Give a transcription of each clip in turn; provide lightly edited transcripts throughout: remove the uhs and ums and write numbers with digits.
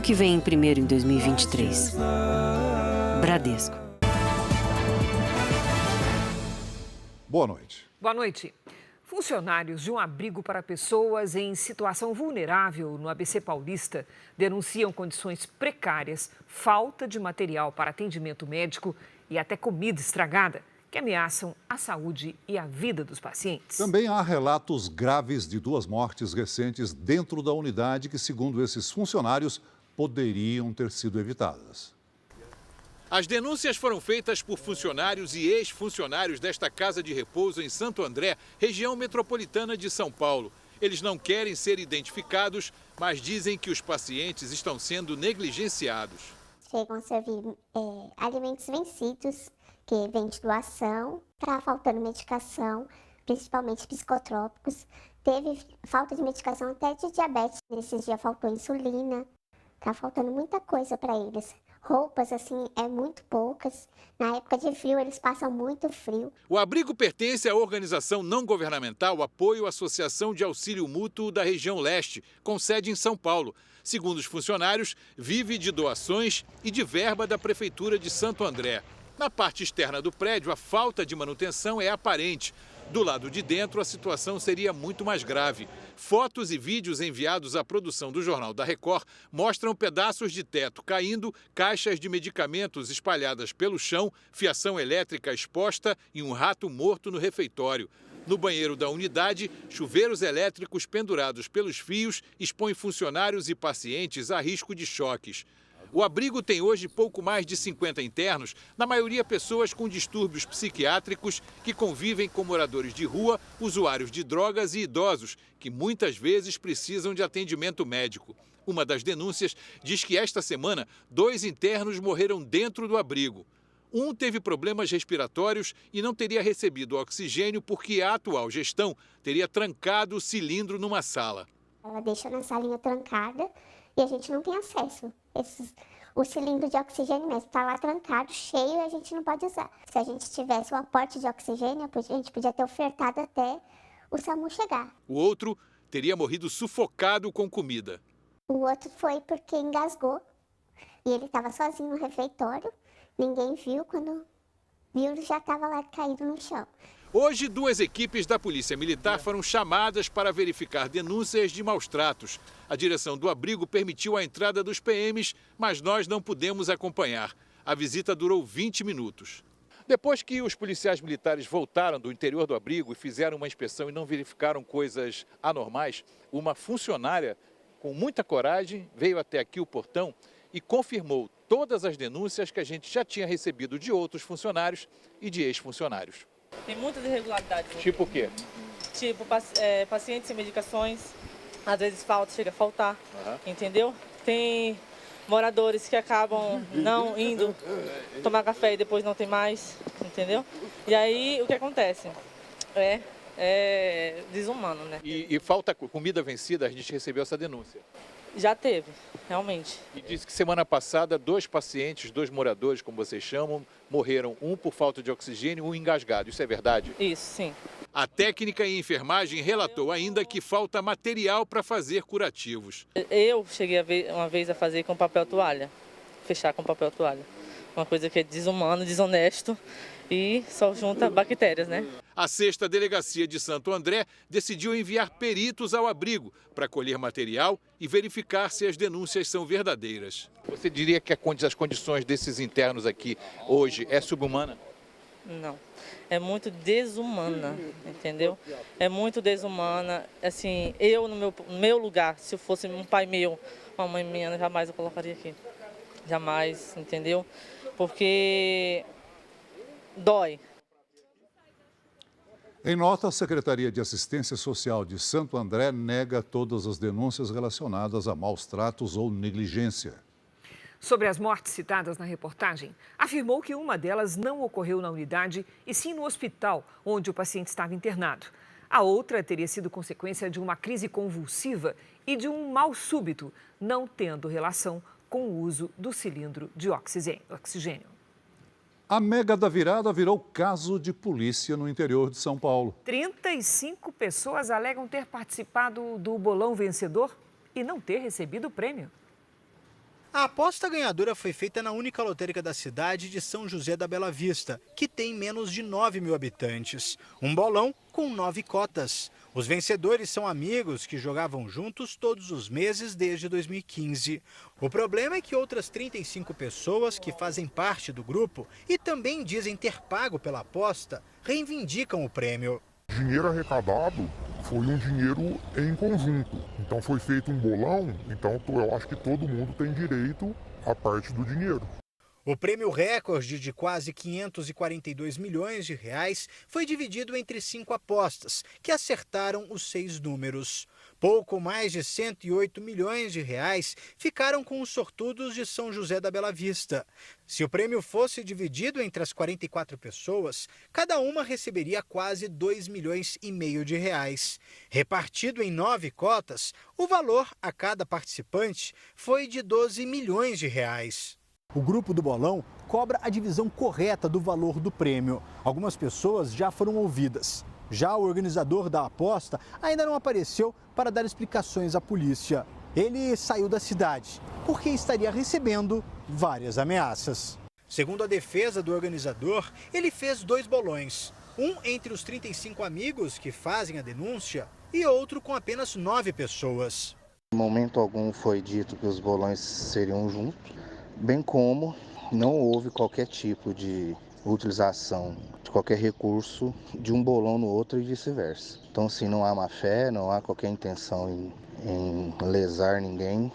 que vem primeiro em 2023. Bradesco. Boa noite. Boa noite. Funcionários de um abrigo para pessoas em situação vulnerável no ABC Paulista denunciam condições precárias, falta de material para atendimento médico e até comida estragada, que ameaçam a saúde e a vida dos pacientes. Também há relatos graves de 2 mortes recentes dentro da unidade que, segundo esses funcionários, poderiam ter sido evitadas. As denúncias foram feitas por funcionários e ex-funcionários desta casa de repouso em Santo André, região metropolitana de São Paulo. Eles não querem ser identificados, mas dizem que os pacientes estão sendo negligenciados. Chegam a servir alimentos vencidos, que vem de doação, está faltando medicação, principalmente psicotrópicos. Teve falta de medicação até de diabetes, nesses dias faltou insulina, está faltando muita coisa para eles. Roupas, assim, muito poucas. Na época de frio, eles passam muito frio. O abrigo pertence à organização não governamental Apoio Associação de Auxílio Mútuo da Região Leste, com sede em São Paulo. Segundo os funcionários, vive de doações e de verba da Prefeitura de Santo André. Na parte externa do prédio, a falta de manutenção é aparente. Do lado de dentro, a situação seria muito mais grave. Fotos e vídeos enviados à produção do Jornal da Record mostram pedaços de teto caindo, caixas de medicamentos espalhadas pelo chão, fiação elétrica exposta e um rato morto no refeitório. No banheiro da unidade, chuveiros elétricos pendurados pelos fios expõem funcionários e pacientes a risco de choques. O abrigo tem hoje pouco mais de 50 internos, na maioria pessoas com distúrbios psiquiátricos que convivem com moradores de rua, usuários de drogas e idosos, que muitas vezes precisam de atendimento médico. Uma das denúncias diz que esta semana 2 internos morreram dentro do abrigo. Um teve problemas respiratórios e não teria recebido oxigênio porque a atual gestão teria trancado o cilindro numa sala. Ela deixa na salinha trancada e a gente não tem acesso. O cilindro de oxigênio mesmo está lá trancado, cheio, e a gente não pode usar. Se a gente tivesse um aporte de oxigênio, a gente podia ter ofertado até o SAMU chegar. O outro teria morrido sufocado com comida. O outro foi porque engasgou e ele estava sozinho no refeitório. Ninguém viu, quando viu ele já estava lá caído no chão. Hoje, 2 equipes da Polícia Militar foram chamadas para verificar denúncias de maus-tratos. A direção do abrigo permitiu a entrada dos PMs, mas nós não pudemos acompanhar. A visita durou 20 minutos. Depois que os policiais militares voltaram do interior do abrigo e fizeram uma inspeção e não verificaram coisas anormais, uma funcionária, com muita coragem, veio até aqui o portão e confirmou todas as denúncias que a gente já tinha recebido de outros funcionários e de ex-funcionários. Tem muitas irregularidades. Tipo o quê? Tipo, pacientes sem medicações, às vezes chega a faltar, entendeu? Tem moradores que acabam não indo tomar café e depois não tem mais, entendeu? E aí, o que acontece? É desumano, né? E falta comida vencida, a gente recebeu essa denúncia. Já teve, realmente. E disse que semana passada 2 pacientes, 2 moradores, como vocês chamam, morreram, um por falta de oxigênio e um engasgado. Isso é verdade? Isso, sim. A técnica em enfermagem relatou ainda que falta material para fazer curativos. Eu cheguei uma vez a fazer com papel toalha, fechar com papel toalha. Uma coisa que é desumano, desonesto e só junta bactérias, né? A 6ª Delegacia de Santo André decidiu enviar peritos ao abrigo para colher material e verificar se as denúncias são verdadeiras. Você diria que as condições desses internos aqui hoje é subhumana? Não, é muito desumana, entendeu? É muito desumana. Assim, eu no meu lugar, se eu fosse um pai meu, uma mãe minha, jamais eu colocaria aqui. Jamais, entendeu? Porque dói. Em nota, a Secretaria de Assistência Social de Santo André nega todas as denúncias relacionadas a maus-tratos ou negligência. Sobre as mortes citadas na reportagem, afirmou que uma delas não ocorreu na unidade e sim no hospital onde o paciente estava internado. A outra teria sido consequência de uma crise convulsiva e de um mal súbito, não tendo relação com o uso do cilindro de oxigênio. A mega da virada virou caso de polícia no interior de São Paulo. 35 pessoas alegam ter participado do bolão vencedor e não ter recebido o prêmio. A aposta ganhadora foi feita na única lotérica da cidade de São José da Bela Vista, que tem menos de 9 mil habitantes. Um bolão com 9 cotas. Os vencedores são amigos que jogavam juntos todos os meses desde 2015. O problema é que outras 35 pessoas que fazem parte do grupo e também dizem ter pago pela aposta, reivindicam o prêmio. O dinheiro arrecadado foi um dinheiro em conjunto. Então foi feito um bolão, então eu acho que todo mundo tem direito à parte do dinheiro. O prêmio recorde de quase 542 milhões de reais foi dividido entre 5 apostas, que acertaram os 6 números. Pouco mais de 108 milhões de reais ficaram com os sortudos de São José da Bela Vista. Se o prêmio fosse dividido entre as 44 pessoas, cada uma receberia quase 2,5 milhões de reais. Repartido em 9 cotas, o valor a cada participante foi de 12 milhões de reais. O grupo do bolão cobra a divisão correta do valor do prêmio. Algumas pessoas já foram ouvidas. Já o organizador da aposta ainda não apareceu para dar explicações à polícia. Ele saiu da cidade porque estaria recebendo várias ameaças. Segundo a defesa do organizador, ele fez 2 bolões. Um entre os 35 amigos que fazem a denúncia e outro com apenas 9 pessoas. Em momento algum foi dito que os bolões seriam juntos, bem como não houve qualquer tipo de utilização de qualquer recurso de um bolão no outro e vice-versa. Então, assim, não há má fé, não há qualquer intenção em lesar ninguém.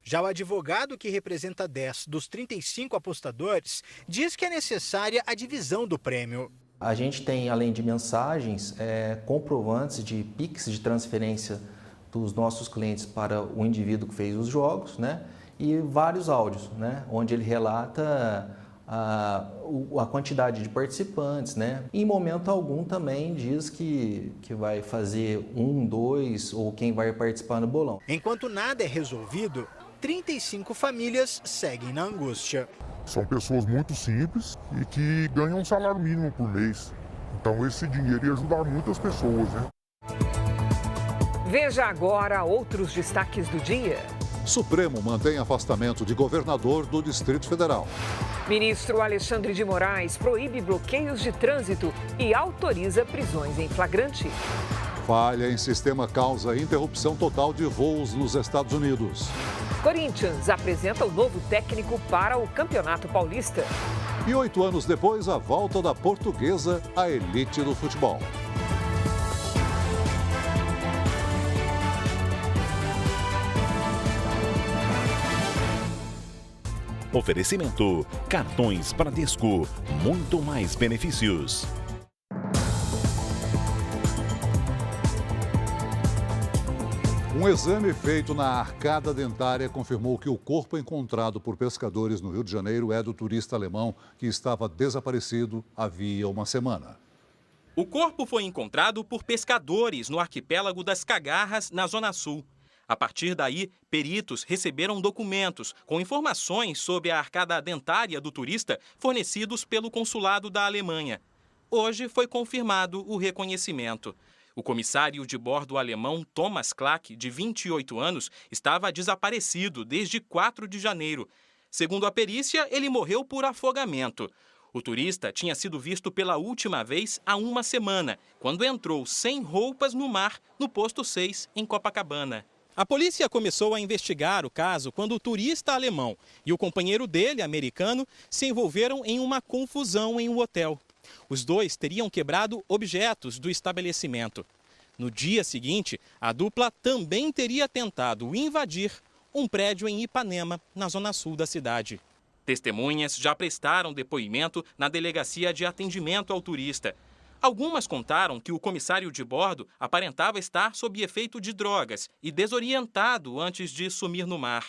Já o advogado que representa 10 dos 35 apostadores diz que é necessária a divisão do prêmio. A gente tem, além de mensagens, comprovantes de PIX de transferência dos nossos clientes para o indivíduo que fez os jogos, né? E vários áudios, né? Onde ele relata a quantidade de participantes, né? Em momento algum também diz que vai fazer 1, 2 ou quem vai participar no bolão. Enquanto nada é resolvido, 35 famílias seguem na angústia. São pessoas muito simples e que ganham um salário mínimo por mês. Então esse dinheiro ia ajudar muitas pessoas, né? Veja agora outros destaques do dia. Supremo mantém afastamento de governador do Distrito Federal. Ministro Alexandre de Moraes proíbe bloqueios de trânsito e autoriza prisões em flagrante. Falha em sistema causa interrupção total de voos nos Estados Unidos. Corinthians apresenta o novo técnico para o Campeonato Paulista. E 8 anos depois, a volta da Portuguesa à elite do futebol. Oferecimento: cartões Bradesco, muito mais benefícios. Um exame feito na arcada dentária confirmou que o corpo encontrado por pescadores no Rio de Janeiro é do turista alemão que estava desaparecido havia uma semana. O corpo foi encontrado por pescadores no arquipélago das Cagarras, na Zona Sul. A partir daí, peritos receberam documentos com informações sobre a arcada dentária do turista fornecidos pelo consulado da Alemanha. Hoje foi confirmado o reconhecimento. O comissário de bordo alemão Thomas Klack, de 28 anos, estava desaparecido desde 4 de janeiro. Segundo a perícia, ele morreu por afogamento. O turista tinha sido visto pela última vez há uma semana, quando entrou sem roupas no mar, no posto 6, em Copacabana. A polícia começou a investigar o caso quando o turista alemão e o companheiro dele, americano, se envolveram em uma confusão em um hotel. Os dois teriam quebrado objetos do estabelecimento. No dia seguinte, a dupla também teria tentado invadir um prédio em Ipanema, na zona sul da cidade. Testemunhas já prestaram depoimento na delegacia de atendimento ao turista. Algumas contaram que o comissário de bordo aparentava estar sob efeito de drogas e desorientado antes de sumir no mar.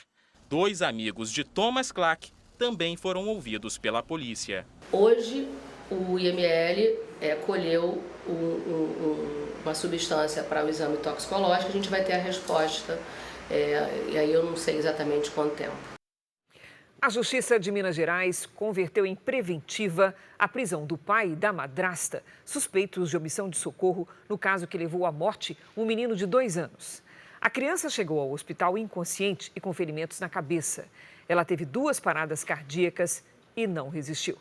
2 amigos de Thomas Klack também foram ouvidos pela polícia. Hoje, o IML colheu uma substância para o exame toxicológico. A gente vai ter a resposta, e aí eu não sei exatamente quanto tempo. A Justiça de Minas Gerais converteu em preventiva a prisão do pai e da madrasta, suspeitos de omissão de socorro no caso que levou à morte um menino de 2 anos. A criança chegou ao hospital inconsciente e com ferimentos na cabeça. Ela teve 2 paradas cardíacas e não resistiu.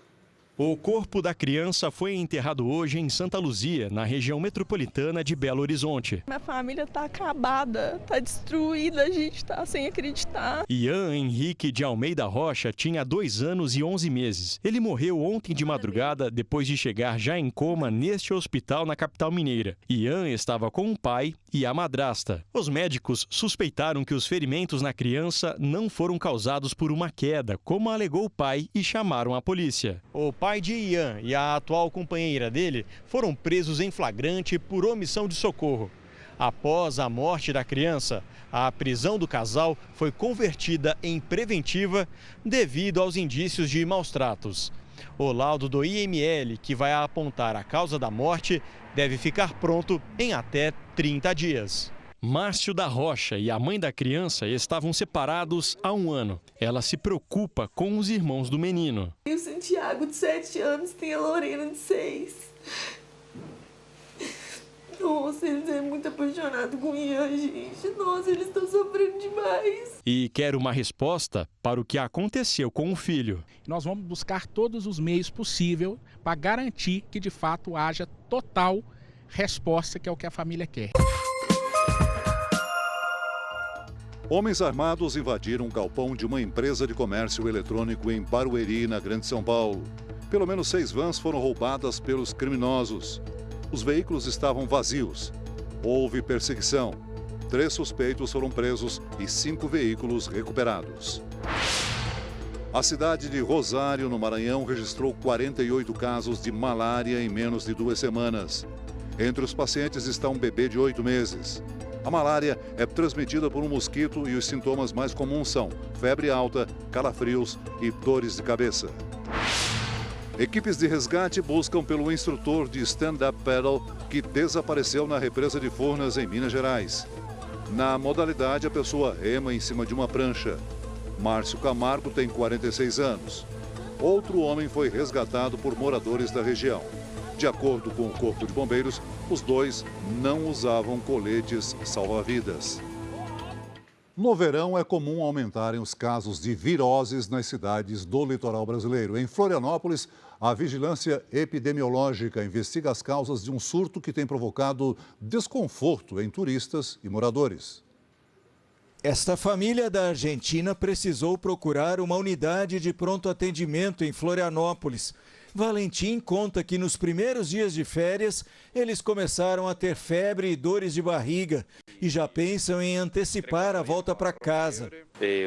O corpo da criança foi enterrado hoje em Santa Luzia, na região metropolitana de Belo Horizonte. Minha família está acabada, está destruída, a gente está sem acreditar. Ian Henrique de Almeida Rocha tinha 2 anos e 11 meses. Ele morreu ontem de madrugada depois de chegar já em coma neste hospital na capital mineira. Ian estava com o pai e a madrasta. Os médicos suspeitaram que os ferimentos na criança não foram causados por uma queda, como alegou o pai, e chamaram a polícia. O pai de Ian e a atual companheira dele foram presos em flagrante por omissão de socorro. Após a morte da criança, a prisão do casal foi convertida em preventiva devido aos indícios de maus-tratos. O laudo do IML, que vai apontar a causa da morte, deve ficar pronto em até 30 dias. Márcio da Rocha e a mãe da criança estavam separados há 1 ano. Ela se preocupa com os irmãos do menino. Tem o Santiago, de 7 anos, tem a Lorena, de 6. Nossa, eles é muito apaixonado com o Ian, gente. Nossa, eles estão sofrendo demais. E quer uma resposta para o que aconteceu com o filho. Nós vamos buscar todos os meios possíveis para garantir que, de fato, haja total resposta, que é o que a família quer. Homens armados invadiram um galpão de uma empresa de comércio eletrônico em Barueri, na Grande São Paulo. Pelo menos 6 vans foram roubadas pelos criminosos. Os veículos estavam vazios. Houve perseguição. 3 suspeitos foram presos e 5 veículos recuperados. A cidade de Rosário, no Maranhão, registrou 48 casos de malária em menos de 2 semanas. Entre os pacientes está um bebê de 8 meses. A malária é transmitida por um mosquito e os sintomas mais comuns são febre alta, calafrios e dores de cabeça. Equipes de resgate buscam pelo instrutor de stand-up paddle que desapareceu na represa de Furnas, em Minas Gerais. Na modalidade, a pessoa rema em cima de uma prancha. Márcio Camargo tem 46 anos. Outro homem foi resgatado por moradores da região. De acordo com o Corpo de Bombeiros, os 2 não usavam coletes salva-vidas. No verão, é comum aumentarem os casos de viroses nas cidades do litoral brasileiro. Em Florianópolis, a vigilância epidemiológica investiga as causas de um surto que tem provocado desconforto em turistas e moradores. Esta família da Argentina precisou procurar uma unidade de pronto atendimento em Florianópolis. Valentim conta que nos primeiros dias de férias, eles começaram a ter febre e dores de barriga e já pensam em antecipar a volta para casa.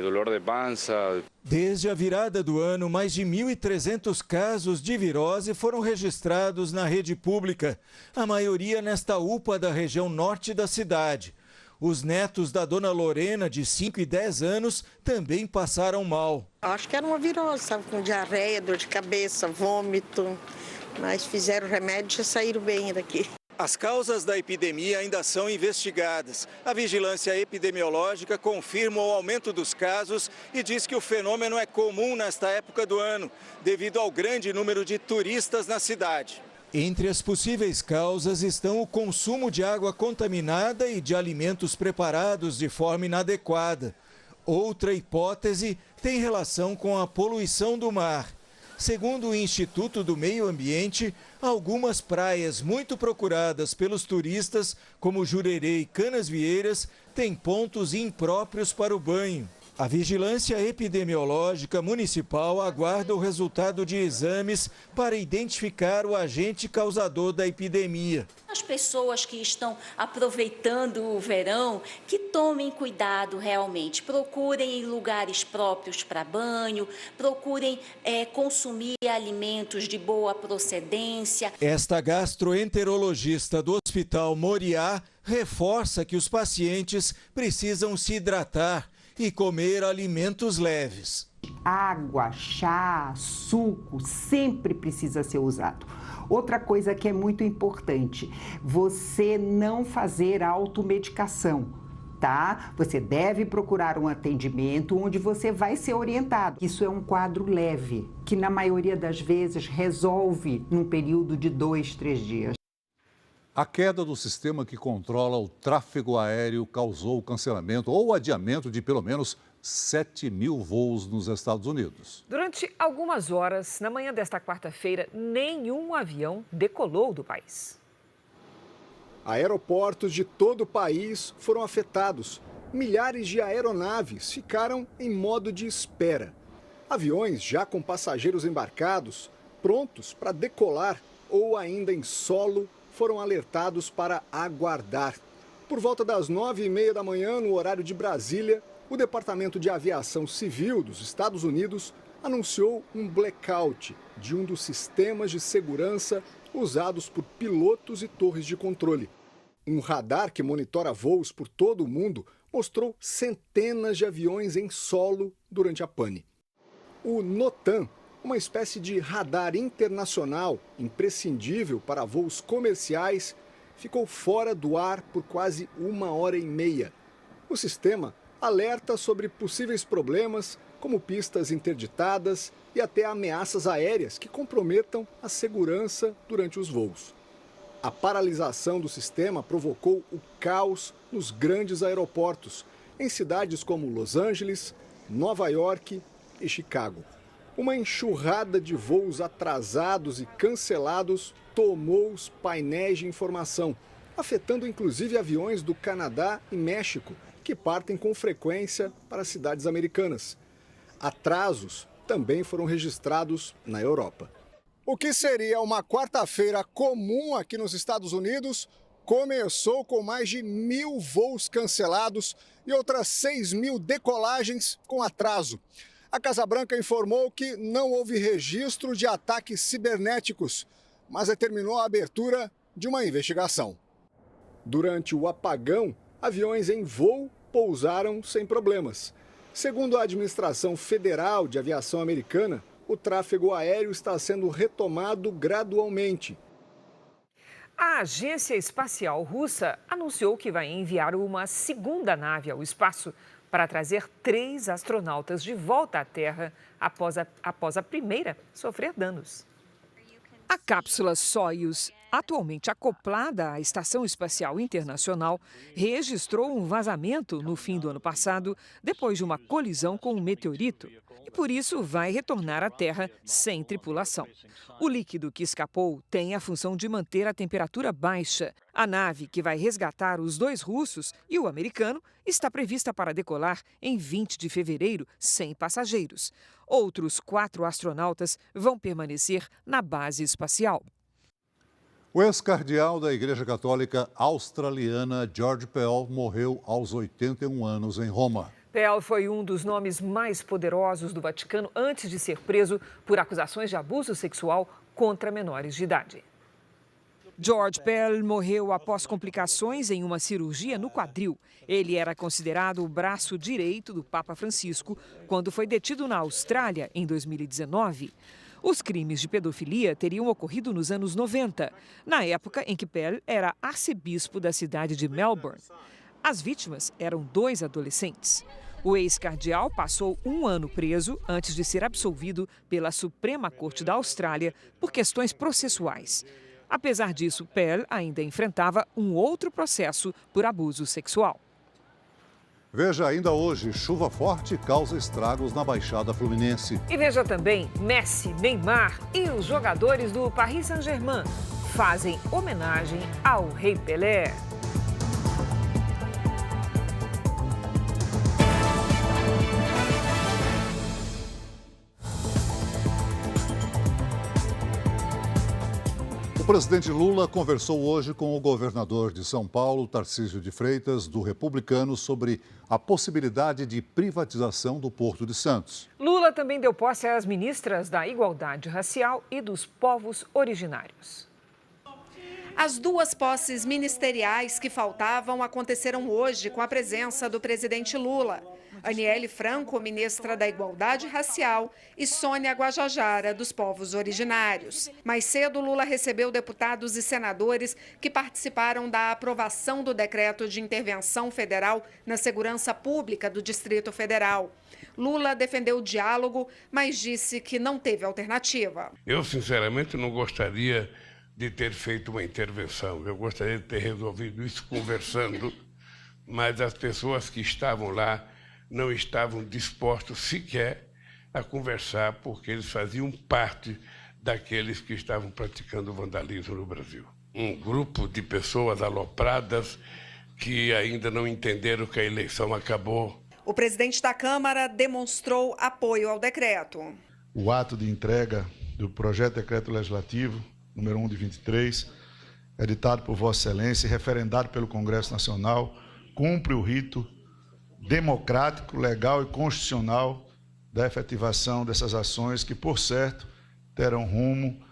Dolor de pança. Desde a virada do ano, mais de 1.300 casos de virose foram registrados na rede pública, a maioria nesta UPA da região norte da cidade. Os netos da dona Lorena, de 5 e 10 anos, também passaram mal. Acho que era uma virose, estava com diarreia, dor de cabeça, vômito, mas fizeram remédio e já saíram bem daqui. As causas da epidemia ainda são investigadas. A vigilância epidemiológica confirma o aumento dos casos e diz que o fenômeno é comum nesta época do ano, devido ao grande número de turistas na cidade. Entre as possíveis causas estão o consumo de água contaminada e de alimentos preparados de forma inadequada. Outra hipótese tem relação com a poluição do mar. Segundo o Instituto do Meio Ambiente, algumas praias muito procuradas pelos turistas, como Jurerê e Canasvieiras, têm pontos impróprios para o banho. A Vigilância Epidemiológica Municipal aguarda o resultado de exames para identificar o agente causador da epidemia. As pessoas que estão aproveitando o verão, que tomem cuidado realmente, procurem lugares próprios para banho, procurem consumir alimentos de boa procedência. Esta gastroenterologista do Hospital Moriá reforça que os pacientes precisam se hidratar e comer alimentos leves. Água, chá, suco, sempre precisa ser usado. Outra coisa que é muito importante, você não fazer automedicação, tá? Você deve procurar um atendimento onde você vai ser orientado. Isso é um quadro leve, que na maioria das vezes resolve num período de 2, 3 dias. A queda do sistema que controla o tráfego aéreo causou o cancelamento ou adiamento de pelo menos 7.000 voos nos Estados Unidos. Durante algumas horas, na manhã desta quarta-feira, nenhum avião decolou do país. Aeroportos de todo o país foram afetados. Milhares de aeronaves ficaram em modo de espera. Aviões já com passageiros embarcados, prontos para decolar ou ainda em solo, foram alertados para aguardar. Por volta das 9h30 da manhã, no horário de Brasília, o Departamento de Aviação Civil dos Estados Unidos anunciou um blackout de um dos sistemas de segurança usados por pilotos e torres de controle. Um radar que monitora voos por todo o mundo mostrou centenas de aviões em solo durante a pane. O NOTAM, uma espécie de radar internacional imprescindível para voos comerciais, ficou fora do ar por quase 1h30. O sistema alerta sobre possíveis problemas, como pistas interditadas e até ameaças aéreas que comprometam a segurança durante os voos. A paralisação do sistema provocou o caos nos grandes aeroportos, em cidades como Los Angeles, Nova York e Chicago. Uma enxurrada de voos atrasados e cancelados tomou os painéis de informação, afetando inclusive aviões do Canadá e México, que partem com frequência para cidades americanas. Atrasos também foram registrados na Europa. O que seria uma quarta-feira comum aqui nos Estados Unidos começou com mais de 1.000 voos cancelados e outras 6.000 decolagens com atraso. A Casa Branca informou que não houve registro de ataques cibernéticos, mas determinou a abertura de uma investigação. Durante o apagão, aviões em voo pousaram sem problemas. Segundo a Administração Federal de Aviação Americana, o tráfego aéreo está sendo retomado gradualmente. A Agência Espacial Russa anunciou que vai enviar uma segunda nave ao espaço para trazer 3 astronautas de volta à Terra após a primeira sofrer danos. A cápsula Soyuz, atualmente acoplada à Estação Espacial Internacional, registrou um vazamento no fim do ano passado, depois de uma colisão com um meteorito. E por isso vai retornar à Terra sem tripulação. O líquido que escapou tem a função de manter a temperatura baixa. A nave, que vai resgatar os 2 russos e o americano, está prevista para decolar em 20 de fevereiro, sem passageiros. Outros 4 astronautas vão permanecer na base espacial. O ex-cardeal da Igreja Católica Australiana, George Pell, morreu aos 81 anos em Roma. Pell foi um dos nomes mais poderosos do Vaticano antes de ser preso por acusações de abuso sexual contra menores de idade. George Pell morreu após complicações em uma cirurgia no quadril. Ele era considerado o braço direito do Papa Francisco quando foi detido na Austrália em 2019. Os crimes de pedofilia teriam ocorrido nos anos 90, na época em que Pell era arcebispo da cidade de Melbourne. As vítimas eram 2 adolescentes. O ex-cardeal passou 1 ano preso antes de ser absolvido pela Suprema Corte da Austrália por questões processuais. Apesar disso, Pell ainda enfrentava um outro processo por abuso sexual. Veja ainda hoje, chuva forte causa estragos na Baixada Fluminense. E veja também, Messi, Neymar e os jogadores do Paris Saint-Germain fazem homenagem ao Rei Pelé. O presidente Lula conversou hoje com o governador de São Paulo, Tarcísio de Freitas, do Republicano, sobre a possibilidade de privatização do Porto de Santos. Lula também deu posse às ministras da Igualdade Racial e dos Povos Originários. As 2 posses ministeriais que faltavam aconteceram hoje com a presença do presidente Lula. Aniele Franco, ministra da Igualdade Racial, e Sônia Guajajara, dos Povos Originários. Mais cedo, Lula recebeu deputados e senadores que participaram da aprovação do decreto de intervenção federal na segurança pública do Distrito Federal. Lula defendeu o diálogo, mas disse que não teve alternativa. Eu, sinceramente, não gostaria de ter feito uma intervenção. Eu gostaria de ter resolvido isso conversando, mas as pessoas que estavam lá não estavam dispostos sequer a conversar, porque eles faziam parte daqueles que estavam praticando vandalismo no Brasil. Um grupo de pessoas alopradas que ainda não entenderam que a eleição acabou. O presidente da Câmara demonstrou apoio ao decreto. O ato de entrega do projeto de decreto legislativo, número 1 de 23, editado por Vossa Excelência e referendado pelo Congresso Nacional, cumpre o rito democrático, legal e constitucional da efetivação dessas ações que, por certo, terão rumo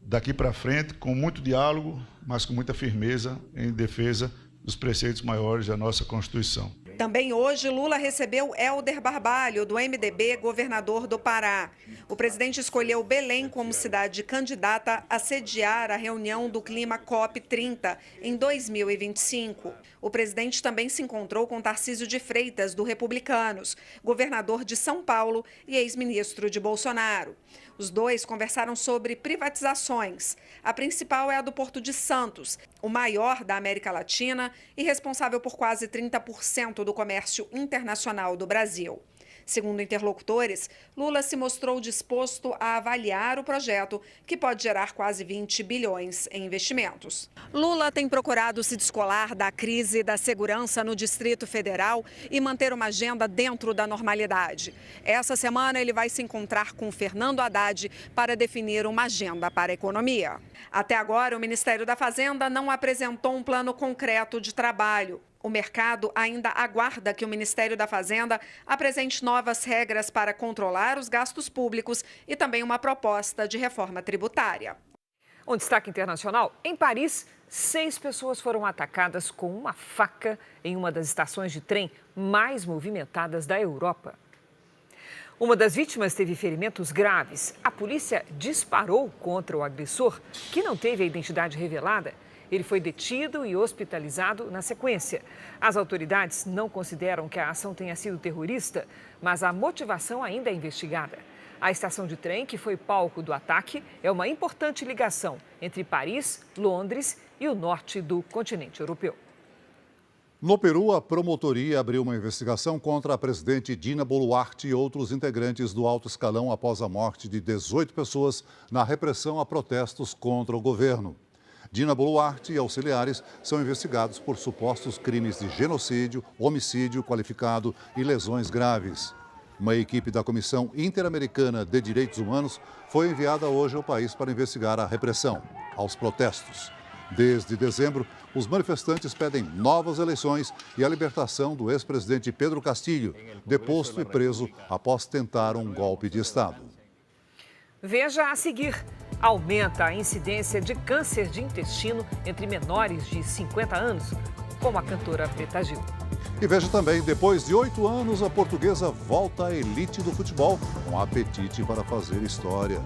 daqui para frente com muito diálogo, mas com muita firmeza em defesa dos preceitos maiores da nossa Constituição. Também hoje, Lula recebeu Helder Barbalho, do MDB, governador do Pará. O presidente escolheu Belém como cidade candidata a sediar a reunião do Clima COP30 em 2025. O presidente também se encontrou com Tarcísio de Freitas, do Republicanos, governador de São Paulo e ex-ministro de Bolsonaro. Os dois conversaram sobre privatizações. A principal é a do Porto de Santos, o maior da América Latina e responsável por quase 30% do comércio internacional do Brasil. Segundo interlocutores, Lula se mostrou disposto a avaliar o projeto, que pode gerar quase 20 bilhões em investimentos. Lula tem procurado se descolar da crise da segurança no Distrito Federal e manter uma agenda dentro da normalidade. Essa semana ele vai se encontrar com Fernando Haddad para definir uma agenda para a economia. Até agora, o Ministério da Fazenda não apresentou um plano concreto de trabalho. O mercado ainda aguarda que o Ministério da Fazenda apresente novas regras para controlar os gastos públicos e também uma proposta de reforma tributária. Um destaque internacional: em Paris, 6 pessoas foram atacadas com uma faca em uma das estações de trem mais movimentadas da Europa. Uma das vítimas teve ferimentos graves. A polícia disparou contra o agressor, que não teve a identidade revelada. Ele foi detido e hospitalizado na sequência. As autoridades não consideram que a ação tenha sido terrorista, mas a motivação ainda é investigada. A estação de trem, que foi palco do ataque, é uma importante ligação entre Paris, Londres e o norte do continente europeu. No Peru, a promotoria abriu uma investigação contra a presidente Dina Boluarte e outros integrantes do alto escalão após a morte de 18 pessoas na repressão a protestos contra o governo. Dina Boluarte e auxiliares são investigados por supostos crimes de genocídio, homicídio qualificado e lesões graves. Uma equipe da Comissão Interamericana de Direitos Humanos foi enviada hoje ao país para investigar a repressão aos protestos. Desde dezembro, os manifestantes pedem novas eleições e a libertação do ex-presidente Pedro Castillo, deposto e preso após tentar um golpe de Estado. Veja a seguir. Aumenta a incidência de câncer de intestino entre menores de 50 anos, como a cantora Preta Gil. E veja também, depois de 8 anos, a portuguesa volta à elite do futebol, com apetite para fazer história.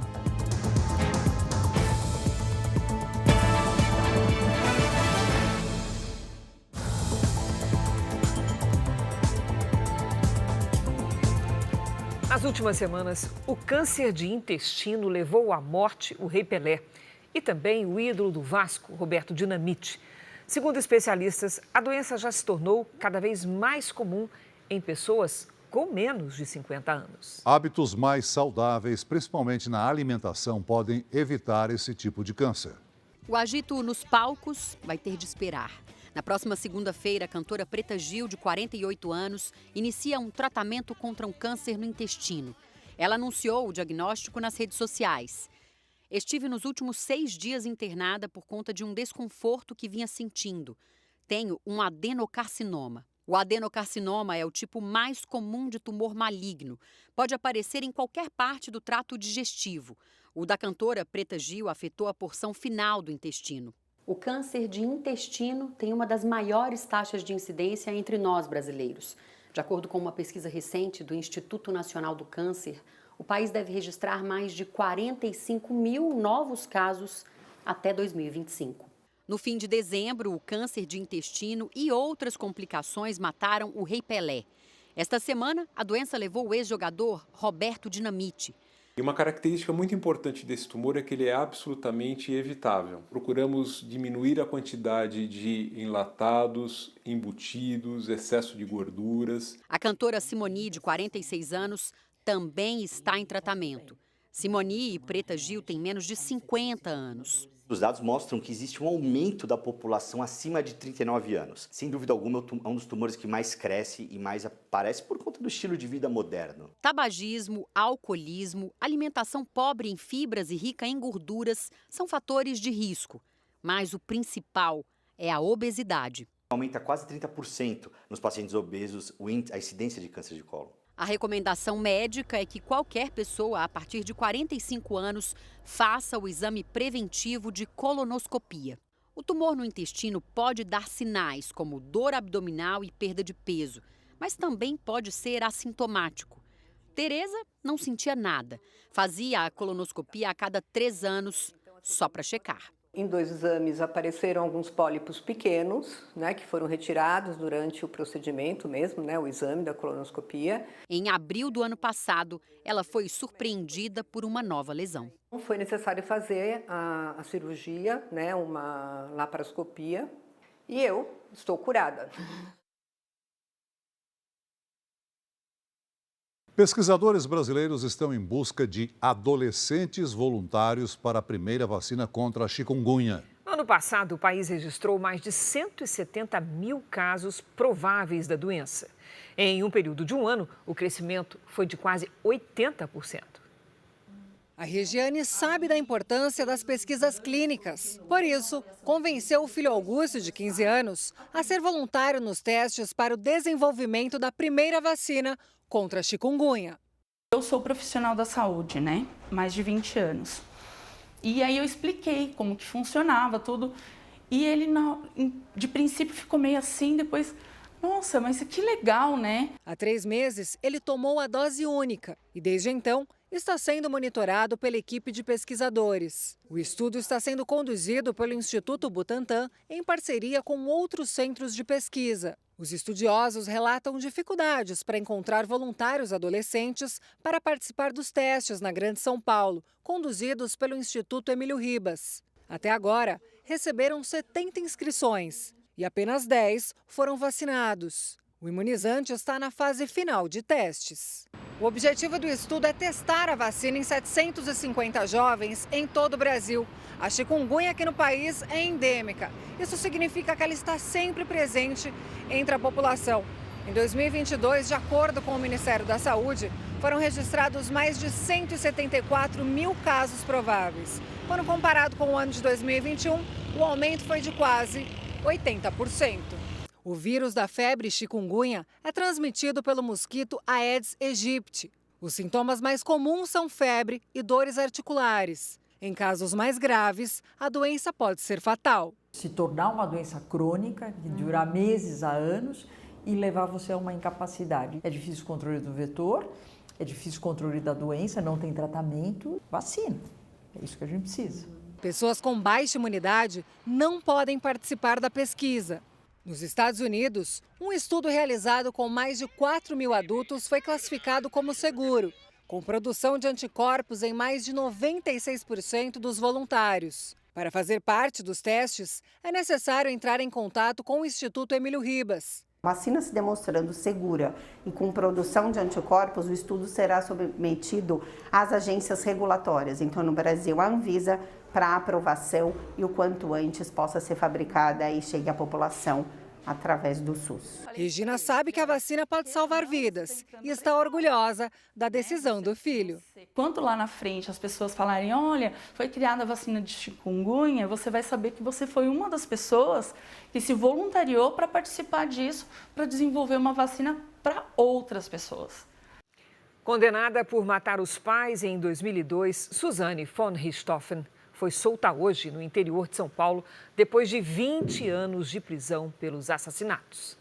Nas últimas semanas, o câncer de intestino levou à morte o Rei Pelé e também o ídolo do Vasco, Roberto Dinamite. Segundo especialistas, a doença já se tornou cada vez mais comum em pessoas com menos de 50 anos. Hábitos mais saudáveis, principalmente na alimentação, podem evitar esse tipo de câncer. O agito nos palcos vai ter de esperar. Na próxima segunda-feira, a cantora Preta Gil, de 48 anos, inicia um tratamento contra um câncer no intestino. Ela anunciou o diagnóstico nas redes sociais. Estive nos últimos 6 dias internada por conta de um desconforto que vinha sentindo. Tenho um adenocarcinoma. O adenocarcinoma é o tipo mais comum de tumor maligno. Pode aparecer em qualquer parte do trato digestivo. O da cantora Preta Gil afetou a porção final do intestino. O câncer de intestino tem uma das maiores taxas de incidência entre nós brasileiros. De acordo com uma pesquisa recente do Instituto Nacional do Câncer, o país deve registrar mais de 45 mil novos casos até 2025. No fim de dezembro, o câncer de intestino e outras complicações mataram o Rei Pelé. Esta semana, a doença levou o ex-jogador Roberto Dinamite. E uma característica muito importante desse tumor é que ele é absolutamente evitável. Procuramos diminuir a quantidade de enlatados, embutidos, excesso de gorduras. A cantora Simone, de 46 anos, também está em tratamento. Simone e Preta Gil têm menos de 50 anos. Os dados mostram que existe um aumento da população acima de 39 anos. Sem dúvida alguma, é um dos tumores que mais cresce e mais aparece por conta do estilo de vida moderno. Tabagismo, alcoolismo, alimentação pobre em fibras e rica em gorduras são fatores de risco. Mas o principal é a obesidade. Aumenta quase 30% nos pacientes obesos a incidência de câncer de colo. A recomendação médica é que qualquer pessoa a partir de 45 anos faça o exame preventivo de colonoscopia. O tumor no intestino pode dar sinais como dor abdominal e perda de peso, mas também pode ser assintomático. Tereza não sentia nada. Fazia a colonoscopia a cada 3 anos, só para checar. Em 2 exames apareceram alguns pólipos pequenos, que foram retirados durante o procedimento mesmo, o exame da colonoscopia. Em abril do ano passado, ela foi surpreendida por uma nova lesão. Foi necessário fazer a cirurgia, uma laparoscopia, e eu estou curada. Pesquisadores brasileiros estão em busca de adolescentes voluntários para a primeira vacina contra a chikungunya. No ano passado, o país registrou mais de 170 mil casos prováveis da doença. Em um período de um ano, o crescimento foi de quase 80%. A Regiane sabe da importância das pesquisas clínicas. Por isso, convenceu o filho Augusto, de 15 anos, a ser voluntário nos testes para o desenvolvimento da primeira vacina contra a chikungunya. Eu sou profissional da saúde, mais de 20 anos. E aí eu expliquei como que funcionava tudo. E ele, de princípio, ficou meio assim, depois... Nossa, mas que legal, Há 3 meses, ele tomou a dose única e, desde então, está sendo monitorado pela equipe de pesquisadores. O estudo está sendo conduzido pelo Instituto Butantan em parceria com outros centros de pesquisa. Os estudiosos relatam dificuldades para encontrar voluntários adolescentes para participar dos testes na Grande São Paulo, conduzidos pelo Instituto Emílio Ribas. Até agora, receberam 70 inscrições e apenas 10 foram vacinados. O imunizante está na fase final de testes. O objetivo do estudo é testar a vacina em 750 jovens em todo o Brasil. A chikungunya aqui no país é endêmica. Isso significa que ela está sempre presente entre a população. Em 2022, de acordo com o Ministério da Saúde, foram registrados mais de 174 mil casos prováveis. Quando comparado com o ano de 2021, o aumento foi de quase 80%. O vírus da febre chikungunya é transmitido pelo mosquito Aedes aegypti. Os sintomas mais comuns são febre e dores articulares. Em casos mais graves, a doença pode ser fatal. Se tornar uma doença crônica, que durar meses a anos e levar você a uma incapacidade. É difícil o controle do vetor, é difícil o controle da doença, não tem tratamento, vacina. É isso que a gente precisa. Pessoas com baixa imunidade não podem participar da pesquisa. Nos Estados Unidos, um estudo realizado com mais de 4 mil adultos foi classificado como seguro, com produção de anticorpos em mais de 96% dos voluntários. Para fazer parte dos testes, é necessário entrar em contato com o Instituto Emílio Ribas. A vacina se demonstrando segura e com produção de anticorpos, o estudo será submetido às agências regulatórias. Então, no Brasil, a Anvisa, para aprovação e o quanto antes possa ser fabricada e chegue à população através do SUS. Regina sabe que a vacina pode salvar vidas e está orgulhosa da decisão do filho. Quando lá na frente as pessoas falarem, olha, foi criada a vacina de chikungunya, você vai saber que você foi uma das pessoas que se voluntariou para participar disso, para desenvolver uma vacina para outras pessoas. Condenada por matar os pais em 2002, Suzane von Richthofen foi solta hoje no interior de São Paulo, depois de 20 anos de prisão pelos assassinatos.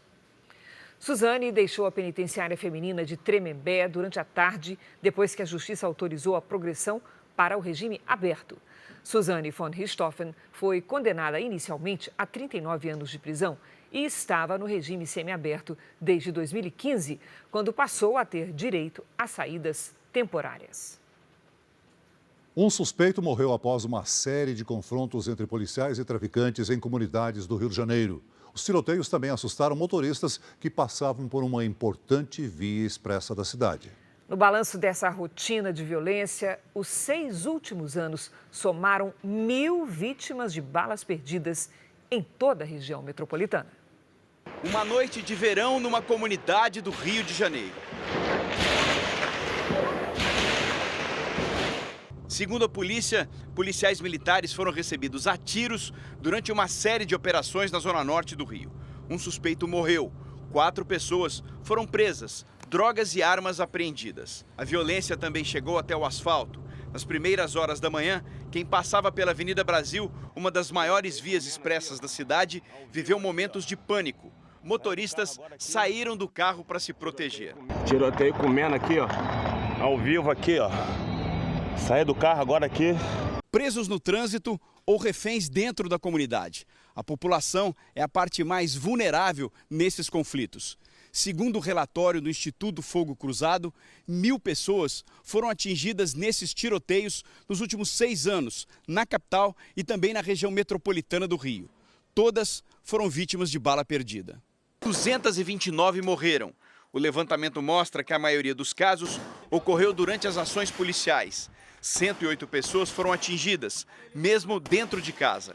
Suzane deixou a penitenciária feminina de Tremembé durante a tarde, depois que a justiça autorizou a progressão para o regime aberto. Suzane von Richthofen foi condenada inicialmente a 39 anos de prisão e estava no regime semiaberto desde 2015, quando passou a ter direito a saídas temporárias. Um suspeito morreu após uma série de confrontos entre policiais e traficantes em comunidades do Rio de Janeiro. Os tiroteios também assustaram motoristas que passavam por uma importante via expressa da cidade. No balanço dessa rotina de violência, os 6 últimos anos somaram 1.000 vítimas de balas perdidas em toda a região metropolitana. Uma noite de verão numa comunidade do Rio de Janeiro. Segundo a polícia, policiais militares foram recebidos a tiros durante uma série de operações na zona norte do Rio. Um suspeito morreu, 4 pessoas foram presas, drogas e armas apreendidas. A violência também chegou até o asfalto. Nas primeiras horas da manhã, quem passava pela Avenida Brasil, uma das maiores vias expressas da cidade, viveu momentos de pânico. Motoristas saíram do carro para se proteger. Tiroteio comendo aqui, ó, ao vivo aqui, ó. Saí do carro agora aqui. Presos no trânsito ou reféns dentro da comunidade. A população é a parte mais vulnerável nesses conflitos. Segundo o relatório do Instituto Fogo Cruzado, 1.000 pessoas foram atingidas nesses tiroteios nos últimos 6 anos, na capital e também na região metropolitana do Rio. Todas foram vítimas de bala perdida. 229 morreram. O levantamento mostra que a maioria dos casos ocorreu durante as ações policiais. 108 pessoas foram atingidas, mesmo dentro de casa.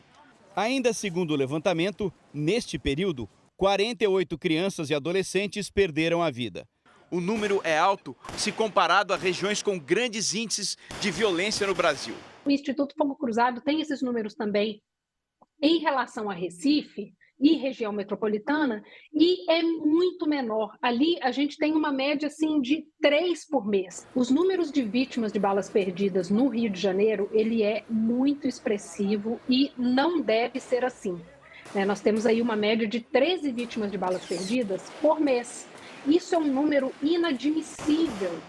Ainda segundo o levantamento, neste período, 48 crianças e adolescentes perderam a vida. O número é alto se comparado a regiões com grandes índices de violência no Brasil. O Instituto Fogo Cruzado tem esses números também em relação a Recife e região metropolitana, e é muito menor. Ali a gente tem uma média assim, de 3 por mês. Os números de vítimas de balas perdidas no Rio de Janeiro, ele é muito expressivo e não deve ser assim. Nós temos aí uma média de 13 vítimas de balas perdidas por mês. Isso é um número inadmissível.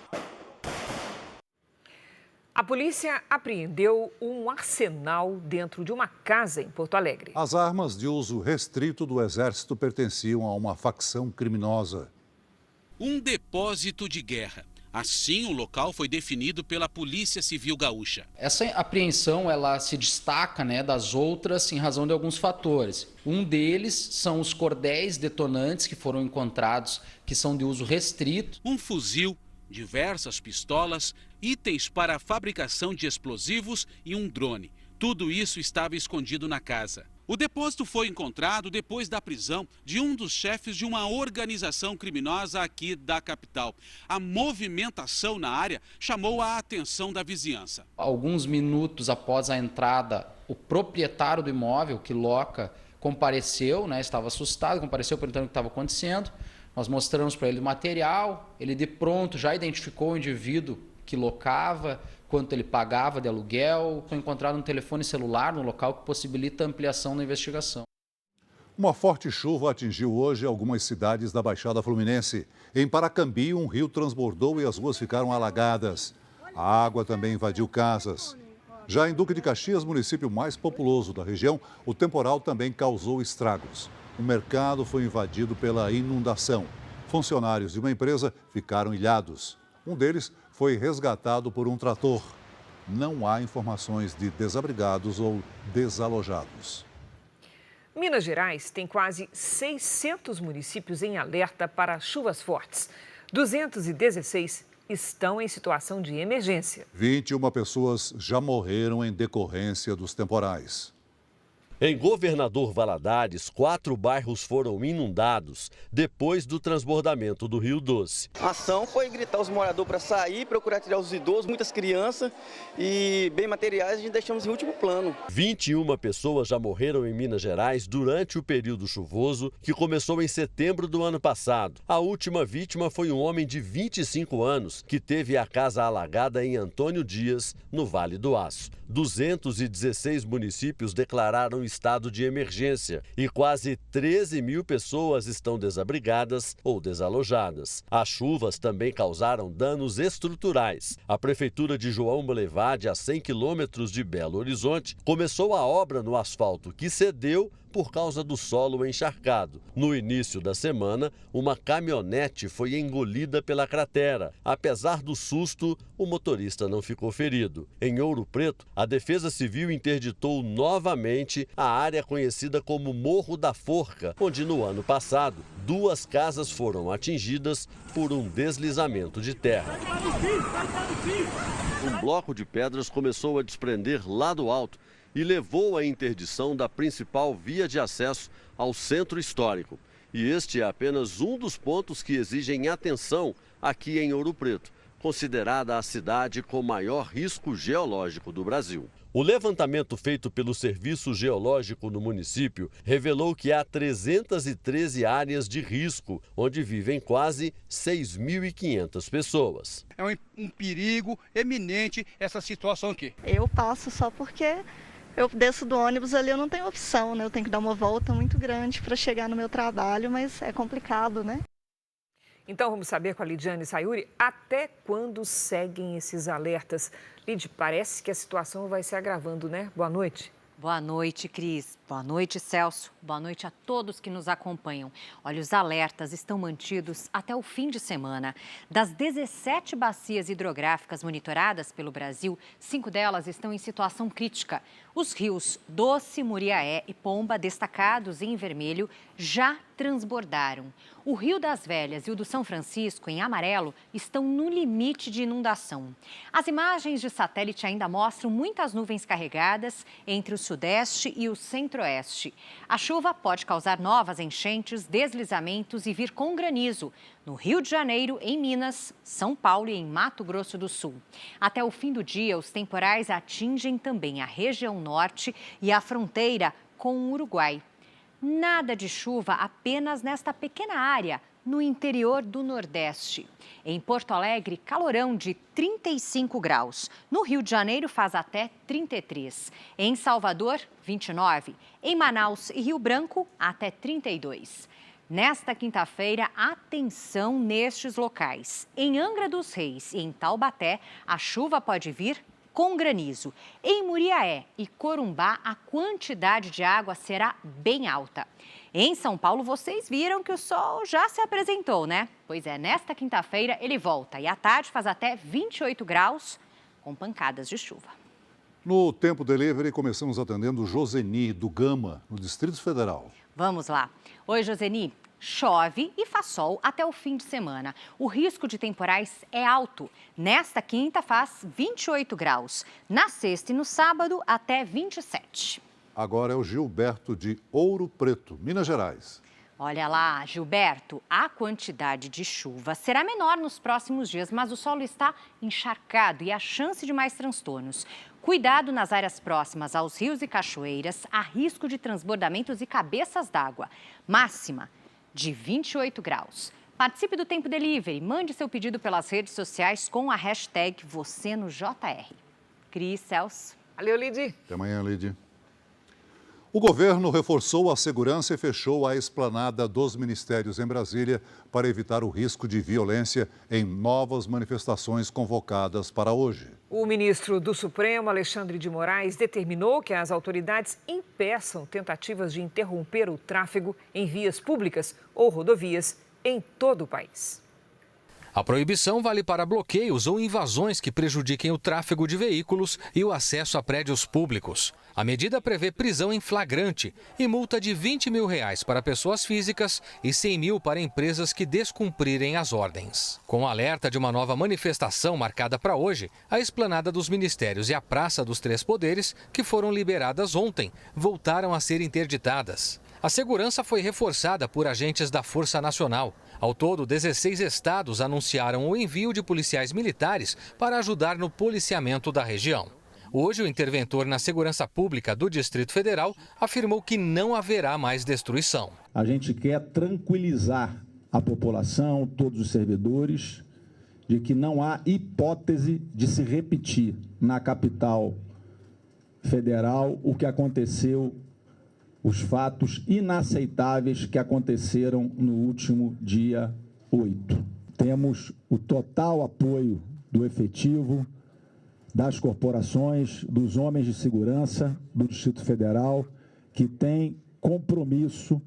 A polícia apreendeu um arsenal dentro de uma casa em Porto Alegre. As armas de uso restrito do Exército pertenciam a uma facção criminosa. Um depósito de guerra. Assim, o local foi definido pela Polícia Civil Gaúcha. Essa apreensão ela se destaca, das outras em razão de alguns fatores. Um deles são os cordéis detonantes que foram encontrados, que são de uso restrito. Um fuzil, diversas pistolas, itens para a fabricação de explosivos e um drone. Tudo isso estava escondido na casa. O depósito foi encontrado depois da prisão de um dos chefes de uma organização criminosa aqui da capital. A movimentação na área chamou a atenção da vizinhança. Alguns minutos após a entrada, o proprietário do imóvel que loca compareceu, estava assustado, compareceu perguntando o que estava acontecendo. Nós mostramos para ele o material, ele de pronto já identificou o indivíduo que locava, quanto ele pagava de aluguel. Foi encontrado um telefone celular no local que possibilita a ampliação da investigação. Uma forte chuva atingiu hoje algumas cidades da Baixada Fluminense. Em Paracambi, um rio transbordou e as ruas ficaram alagadas. A água também invadiu casas. Já em Duque de Caxias, município mais populoso da região, o temporal também causou estragos. O mercado foi invadido pela inundação. Funcionários de uma empresa ficaram ilhados. Um deles foi resgatado por um trator. Não há informações de desabrigados ou desalojados. Minas Gerais tem quase 600 municípios em alerta para chuvas fortes. 216 estão em situação de emergência. 21 pessoas já morreram em decorrência dos temporais. Em Governador Valadares, 4 bairros foram inundados depois do transbordamento do Rio Doce. A ação foi gritar os moradores para sair, procurar tirar os idosos, muitas crianças e bem materiais a gente deixamos em último plano. 21 pessoas já morreram em Minas Gerais durante o período chuvoso que começou em setembro do ano passado. A última vítima foi um homem de 25 anos que teve a casa alagada em Antônio Dias, no Vale do Aço. 216 municípios declararam estado de emergência e quase 13 mil pessoas estão desabrigadas ou desalojadas. As chuvas também causaram danos estruturais. A Prefeitura de João Molevade, a 100 quilômetros de Belo Horizonte, começou a obra no asfalto que cedeu por causa do solo encharcado. No início da semana, uma caminhonete foi engolida pela cratera. Apesar do susto, o motorista não ficou ferido. Em Ouro Preto, a Defesa Civil interditou novamente a área conhecida como Morro da Forca, onde no ano passado 2 casas foram atingidas por um deslizamento de terra. Um bloco de pedras começou a desprender lá do alto e levou à interdição da principal via de acesso ao centro histórico. E este é apenas um dos pontos que exigem atenção aqui em Ouro Preto, considerada a cidade com maior risco geológico do Brasil. O levantamento feito pelo Serviço Geológico no município revelou que há 313 áreas de risco, onde vivem quase 6.500 pessoas. É um perigo eminente essa situação aqui. Eu passo só porque eu desço do ônibus ali, eu não tenho opção, né? Eu tenho que dar uma volta muito grande para chegar no meu trabalho, mas é complicado, né? Então vamos saber com a Lidiane Sayuri até quando seguem esses alertas. Lid, parece que a situação vai se agravando, né? Boa noite. Boa noite, Cris. Boa noite, Celso. Boa noite a todos que nos acompanham. Olha, os alertas estão mantidos até o fim de semana. Das 17 bacias hidrográficas monitoradas pelo Brasil, 5 delas estão em situação crítica. Os rios Doce, Muriaé e Pomba, destacados em vermelho, já transbordaram. O Rio das Velhas e o do São Francisco, em amarelo, estão no limite de inundação. As imagens de satélite ainda mostram muitas nuvens carregadas entre o sudeste e o centro-oeste. A chuva pode causar novas enchentes, deslizamentos e vir com granizo no Rio de Janeiro, em Minas, São Paulo e em Mato Grosso do Sul. Até o fim do dia, os temporais atingem também a região norte e a fronteira com o Uruguai. Nada de chuva apenas nesta pequena área, no interior do Nordeste. Em Porto Alegre, calorão de 35 graus. No Rio de Janeiro, faz até 33. Em Salvador, 29. Em Manaus e Rio Branco, até 32. Nesta quinta-feira, atenção nestes locais. Em Angra dos Reis e em Taubaté, a chuva pode vir com granizo. Em Muriaé e Corumbá, a quantidade de água será bem alta. Em São Paulo, vocês viram que o sol já se apresentou, né? Pois é, nesta quinta-feira ele volta e à tarde faz até 28 graus com pancadas de chuva. No Tempo Delivery, começamos atendendo Joseni, do Gama, no Distrito Federal. Vamos lá. Oi, Joseni. Chove e faz sol até o fim de semana. O risco de temporais é alto. Nesta quinta faz 28 graus. Na sexta e no sábado, até 27. Agora é o Gilberto de Ouro Preto, Minas Gerais. Olha lá, Gilberto, a quantidade de chuva será menor nos próximos dias, mas o solo está encharcado e há chance de mais transtornos. Cuidado nas áreas próximas aos rios e cachoeiras, há risco de transbordamentos e cabeças d'água. Máxima de 28 graus. Participe do Tempo Delivery, mande seu pedido pelas redes sociais com a hashtag #VocêNoJR. Cris, Celso. Valeu, Lidy. Até amanhã, Lidy. O governo reforçou a segurança e fechou a esplanada dos ministérios em Brasília para evitar o risco de violência em novas manifestações convocadas para hoje. O ministro do Supremo, Alexandre de Moraes, determinou que as autoridades impeçam tentativas de interromper o tráfego em vias públicas ou rodovias em todo o país. A proibição vale para bloqueios ou invasões que prejudiquem o tráfego de veículos e o acesso a prédios públicos. A medida prevê prisão em flagrante e multa de R$20 mil para pessoas físicas e R$100 mil para empresas que descumprirem as ordens. Com o alerta de uma nova manifestação marcada para hoje, a esplanada dos ministérios e a Praça dos Três Poderes, que foram liberadas ontem, voltaram a ser interditadas. A segurança foi reforçada por agentes da Força Nacional. Ao todo, 16 estados anunciaram o envio de policiais militares para ajudar no policiamento da região. Hoje, o interventor na segurança pública do Distrito Federal afirmou que não haverá mais destruição. A gente quer tranquilizar a população, todos os servidores, de que não há hipótese de se repetir na capital federal o que aconteceu, os fatos inaceitáveis que aconteceram no último dia 8. Temos o total apoio do efetivo, das corporações, dos homens de segurança do Distrito Federal, que tem compromisso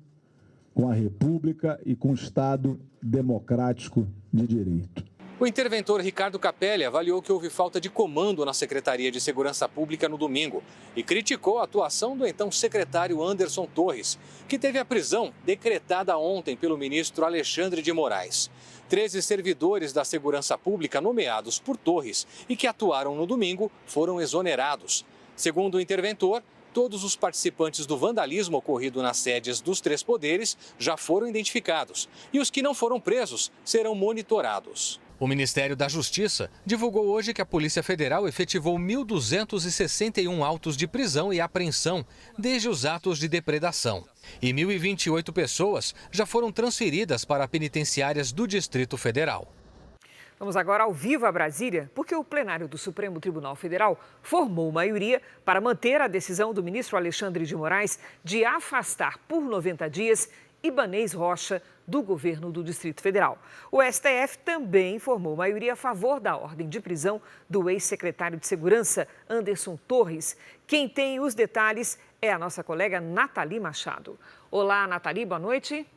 com a República e com o Estado democrático de direito. O interventor Ricardo Capelli avaliou que houve falta de comando na Secretaria de Segurança Pública no domingo e criticou a atuação do então secretário Anderson Torres, que teve a prisão decretada ontem pelo ministro Alexandre de Moraes. 13 servidores da Segurança Pública nomeados por Torres e que atuaram no domingo foram exonerados. Segundo o interventor, todos os participantes do vandalismo ocorrido nas sedes dos 3 poderes já foram identificados e os que não foram presos serão monitorados. O Ministério da Justiça divulgou hoje que a Polícia Federal efetivou 1.261 autos de prisão e apreensão desde os atos de depredação. E 1.028 pessoas já foram transferidas para penitenciárias do Distrito Federal. Vamos agora ao vivo a Brasília, porque o plenário do Supremo Tribunal Federal formou maioria para manter a decisão do ministro Alexandre de Moraes de afastar por 90 dias Ibanez Rocha do governo do Distrito Federal. O STF também formou maioria a favor da ordem de prisão do ex-secretário de Segurança, Anderson Torres. Quem tem os detalhes é a nossa colega Nathalie Machado. Olá, Nathalie, boa noite.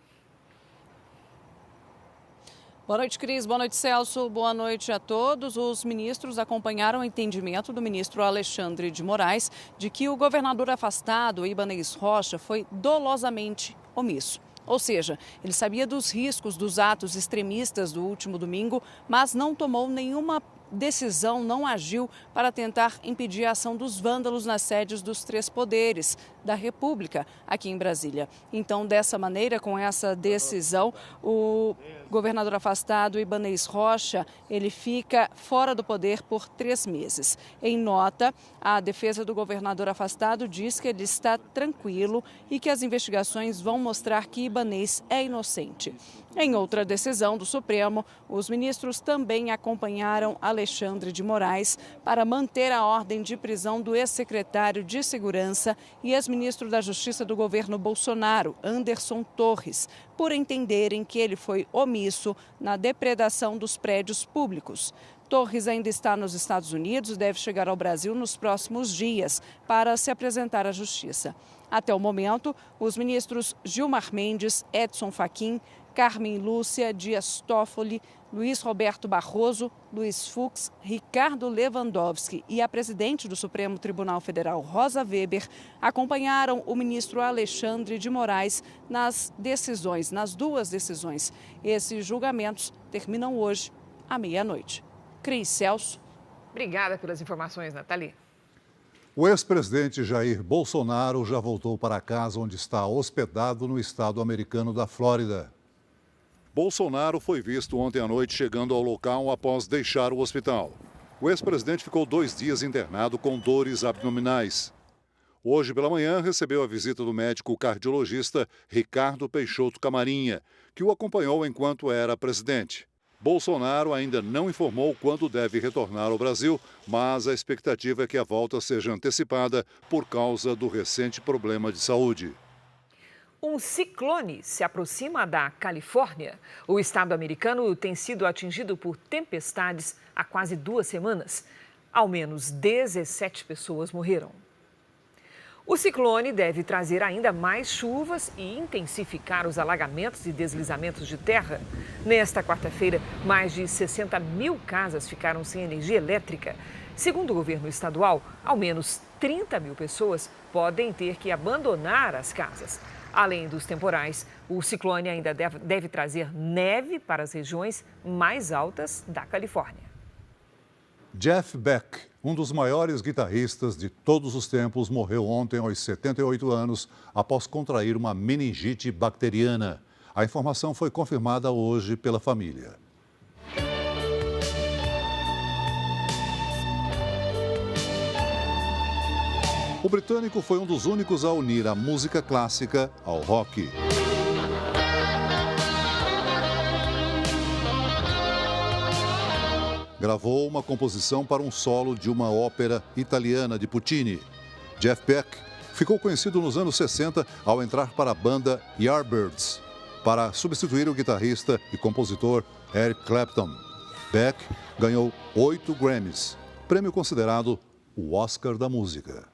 Boa noite, Cris. Boa noite, Celso. Boa noite a todos. Os ministros acompanharam o entendimento do ministro Alexandre de Moraes de que o governador afastado, Ibanez Rocha, foi dolosamente omisso. Ou seja, ele sabia dos riscos dos atos extremistas do último domingo, mas não tomou nenhuma decisão, não agiu para tentar impedir a ação dos vândalos nas sedes dos 3 poderes da República aqui em Brasília. Então, dessa maneira, com essa decisão, o governador afastado, Ibanez Rocha, ele fica fora do poder por 3 meses. Em nota, a defesa do governador afastado diz que ele está tranquilo e que as investigações vão mostrar que Ibanez é inocente. Em outra decisão do Supremo, os ministros também acompanharam Alexandre de Moraes para manter a ordem de prisão do ex-secretário de Segurança e ex-ministro da Justiça do governo Bolsonaro, Anderson Torres, por entenderem que ele foi omisso na depredação dos prédios públicos. Torres ainda está nos Estados Unidos e deve chegar ao Brasil nos próximos dias para se apresentar à Justiça. Até o momento, os ministros Gilmar Mendes, Edson Fachin, Carmen Lúcia, Dias Toffoli, Luiz Roberto Barroso, Luiz Fux, Ricardo Lewandowski e a presidente do Supremo Tribunal Federal, Rosa Weber, acompanharam o ministro Alexandre de Moraes nas 2 decisões. Esses julgamentos terminam hoje, à meia-noite. Cris, Celso. Obrigada pelas informações, Nathalie. O ex-presidente Jair Bolsonaro já voltou para casa onde está hospedado no estado americano da Flórida. Bolsonaro foi visto ontem à noite chegando ao local após deixar o hospital. O ex-presidente ficou 2 dias internado com dores abdominais. Hoje pela manhã recebeu a visita do médico cardiologista Ricardo Peixoto Camarinha, que o acompanhou enquanto era presidente. Bolsonaro ainda não informou quando deve retornar ao Brasil, mas a expectativa é que a volta seja antecipada por causa do recente problema de saúde. Um ciclone se aproxima da Califórnia. O estado americano tem sido atingido por tempestades há quase 2 semanas. Ao menos 17 pessoas morreram. O ciclone deve trazer ainda mais chuvas e intensificar os alagamentos e deslizamentos de terra. Nesta quarta-feira, mais de 60 mil casas ficaram sem energia elétrica. Segundo o governo estadual, ao menos 30 mil pessoas podem ter que abandonar as casas. Além dos temporais, o ciclone ainda deve trazer neve para as regiões mais altas da Califórnia. Jeff Beck, um dos maiores guitarristas de todos os tempos, morreu ontem aos 78 anos após contrair uma meningite bacteriana. A informação foi confirmada hoje pela família. O britânico foi um dos únicos a unir a música clássica ao rock. Gravou uma composição para um solo de uma ópera italiana de Puccini. Jeff Beck ficou conhecido nos anos 60 ao entrar para a banda Yardbirds, para substituir o guitarrista e compositor Eric Clapton. Beck ganhou 8 Grammys, prêmio considerado o Oscar da música.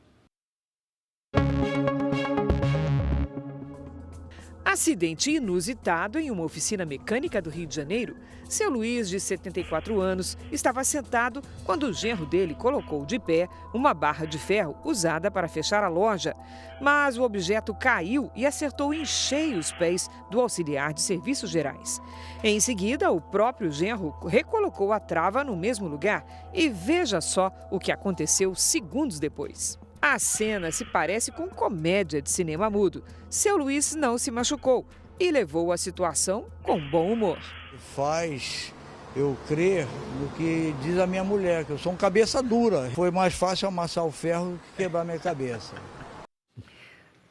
Acidente inusitado em uma oficina mecânica do Rio de Janeiro. Seu Luiz, de 74 anos, estava sentado quando o genro dele colocou de pé uma barra de ferro usada para fechar a loja. Mas o objeto caiu e acertou em cheio os pés do auxiliar de serviços gerais. Em seguida, o próprio genro recolocou a trava no mesmo lugar e veja só o que aconteceu segundos depois. A cena se parece com comédia de cinema mudo. Seu Luiz não se machucou e levou a situação com bom humor. Faz eu crer no que diz a minha mulher, que eu sou um cabeça dura. Foi mais fácil amassar o ferro do que quebrar minha cabeça.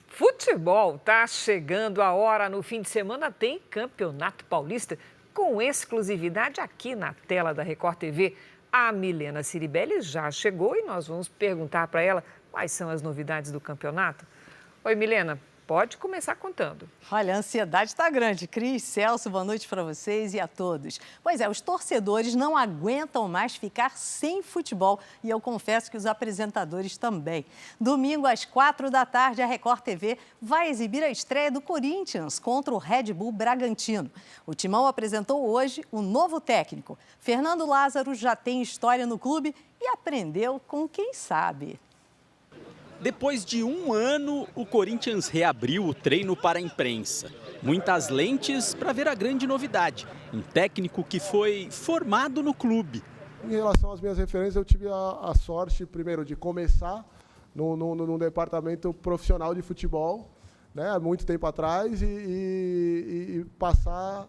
Futebol, tá chegando a hora. No fim de semana tem Campeonato Paulista com exclusividade aqui na tela da Record TV. A Milena Ciribelli já chegou e nós vamos perguntar para ela quais são as novidades do campeonato. Oi, Milena, pode começar contando. Olha, a ansiedade está grande. Cris, Celso, boa noite para vocês e a todos. Pois é, os torcedores não aguentam mais ficar sem futebol e eu confesso que os apresentadores também. Domingo, às 4h, a Record TV vai exibir a estreia do Corinthians contra o Red Bull Bragantino. O Timão apresentou hoje o novo técnico. Fernando Lázaro já tem história no clube e aprendeu com quem sabe. Depois de um ano, o Corinthians reabriu o treino para a imprensa. Muitas lentes para ver a grande novidade, um técnico que foi formado no clube. Em relação às minhas referências, eu tive a sorte, primeiro, de começar num departamento profissional de futebol, né, há muito tempo atrás, e passar,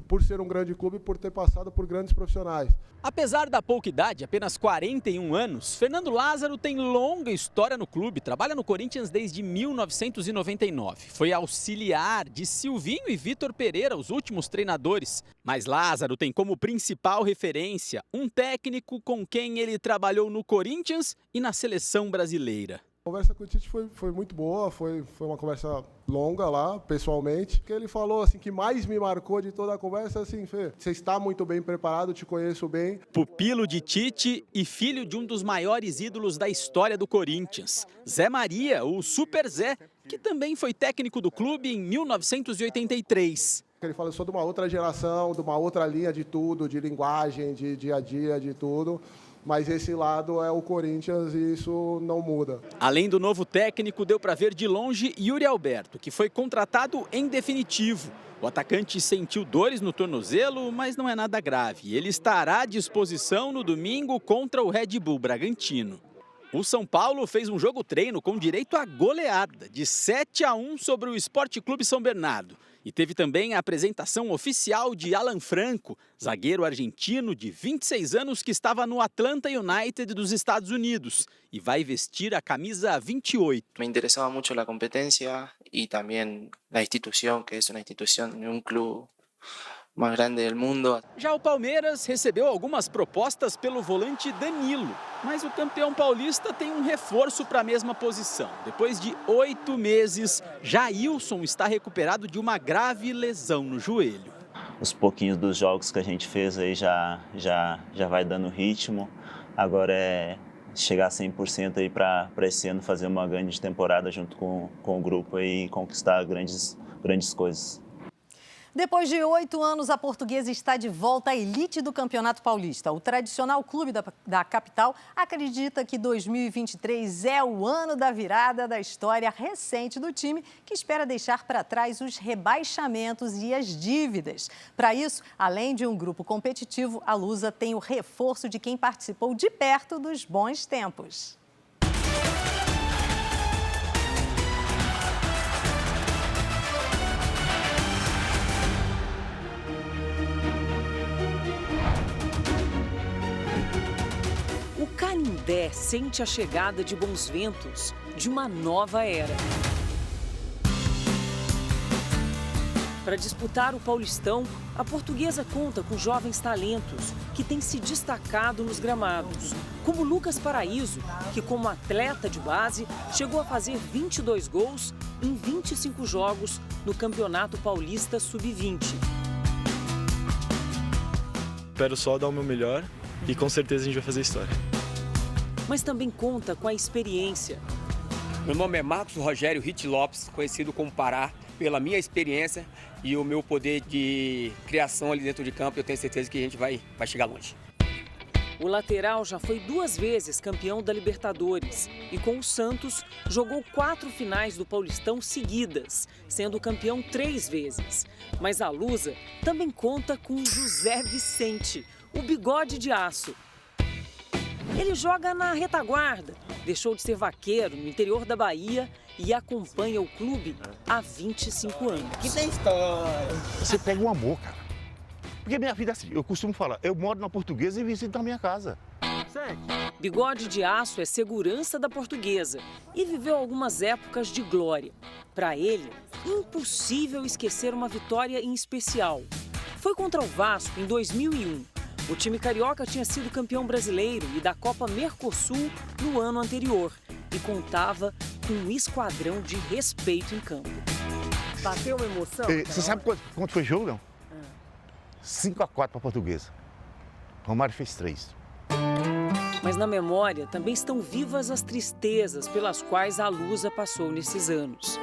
por ser um grande clube, por ter passado por grandes profissionais. Apesar da pouca idade, apenas 41 anos, Fernando Lázaro tem longa história no clube, trabalha no Corinthians desde 1999. Foi auxiliar de Silvinho e Vitor Pereira, os últimos treinadores. Mas Lázaro tem como principal referência um técnico com quem ele trabalhou no Corinthians e na seleção brasileira. A conversa com o Tite foi muito boa, foi uma conversa longa lá, pessoalmente. O que ele falou assim, que mais me marcou de toda a conversa, assim, Fê, você está muito bem preparado, te conheço bem. Pupilo de Tite e filho de um dos maiores ídolos da história do Corinthians, Zé Maria, o Super Zé, que também foi técnico do clube em 1983. Ele fala, eu sou de uma outra geração, de uma outra linha de tudo, de linguagem, de dia a dia, de tudo. Mas esse lado é o Corinthians e isso não muda. Além do novo técnico, deu para ver de longe Yuri Alberto, que foi contratado em definitivo. O atacante sentiu dores no tornozelo, mas não é nada grave. Ele estará à disposição no domingo contra o Red Bull Bragantino. O São Paulo fez um jogo-treino com direito a goleada de 7-1 sobre o Sport Clube São Bernardo. E teve também a apresentação oficial de Alan Franco, zagueiro argentino de 26 anos que estava no Atlanta United dos Estados Unidos e vai vestir a camisa 28. Me interessava muito a competência e também a instituição, que é uma instituição de um clube mais grande do mundo. Já o Palmeiras recebeu algumas propostas pelo volante Danilo, mas o campeão paulista tem um reforço para a mesma posição. Depois de 8 meses, Jailson está recuperado de uma grave lesão no joelho. Os pouquinhos dos jogos que a gente fez aí já vai dando ritmo. Agora é chegar a 100% aí para esse ano, fazer uma grande temporada junto com o grupo e conquistar grandes coisas. Depois de 8 anos, a Portuguesa está de volta à elite do Campeonato Paulista. O tradicional clube da capital acredita que 2023 é o ano da virada da história recente do time, que espera deixar para trás os rebaixamentos e as dívidas. Para isso, além de um grupo competitivo, a Lusa tem o reforço de quem participou de perto dos bons tempos. O Canindé sente a chegada de bons ventos de uma nova era. Para disputar o Paulistão, a Portuguesa conta com jovens talentos que têm se destacado nos gramados, como Lucas Paraíso, que como atleta de base chegou a fazer 22 gols em 25 jogos no Campeonato Paulista Sub-20. Espero só dar o meu melhor e com certeza a gente vai fazer história. Mas também conta com a experiência. Meu nome é Marcos Rogério Rit Lopes, conhecido como Pará. pela minha experiência e o meu poder de criação ali dentro de campo, eu tenho certeza que a gente vai chegar longe. O lateral já foi 2 vezes campeão da Libertadores e com o Santos jogou 4 finais do Paulistão seguidas, sendo campeão 3 vezes. Mas a Lusa também conta com José Vicente, o bigode de aço. Ele joga na retaguarda, deixou de ser vaqueiro no interior da Bahia e acompanha o clube há 25 anos. Que tem história. Você pega um amor, cara. Porque minha vida, assim, eu costumo falar, eu moro na Portuguesa e visito na minha casa. Bigode de Aço é segurança da Portuguesa e viveu algumas épocas de glória. Para ele, impossível esquecer uma vitória em especial. Foi contra o Vasco em 2001. O time carioca tinha sido campeão brasileiro e da Copa Mercosul no ano anterior e contava com um esquadrão de respeito em campo. Bateu uma emoção? Você sabe quanto foi o jogo, não? 5-4 para a Portuguesa. Romário fez 3. Mas na memória também estão vivas as tristezas pelas quais a Lusa passou nesses anos.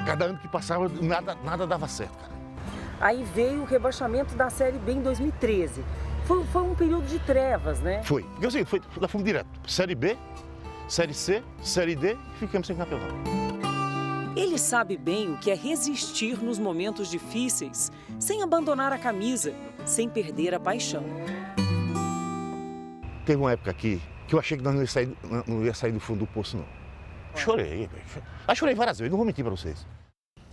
Cada ano que passava, nada dava certo, cara. Aí veio o rebaixamento da Série B em 2013. Foi um período de trevas, né? Foi. Porque assim, nós fomos direto. Série B, Série C, Série D e ficamos sem campeonato. Ele sabe bem o que é resistir nos momentos difíceis, sem abandonar a camisa, sem perder a paixão. Teve uma época aqui que eu achei que nós não ia sair do fundo do poço, não. Chorei. Chorei várias vezes, não vou mentir para vocês.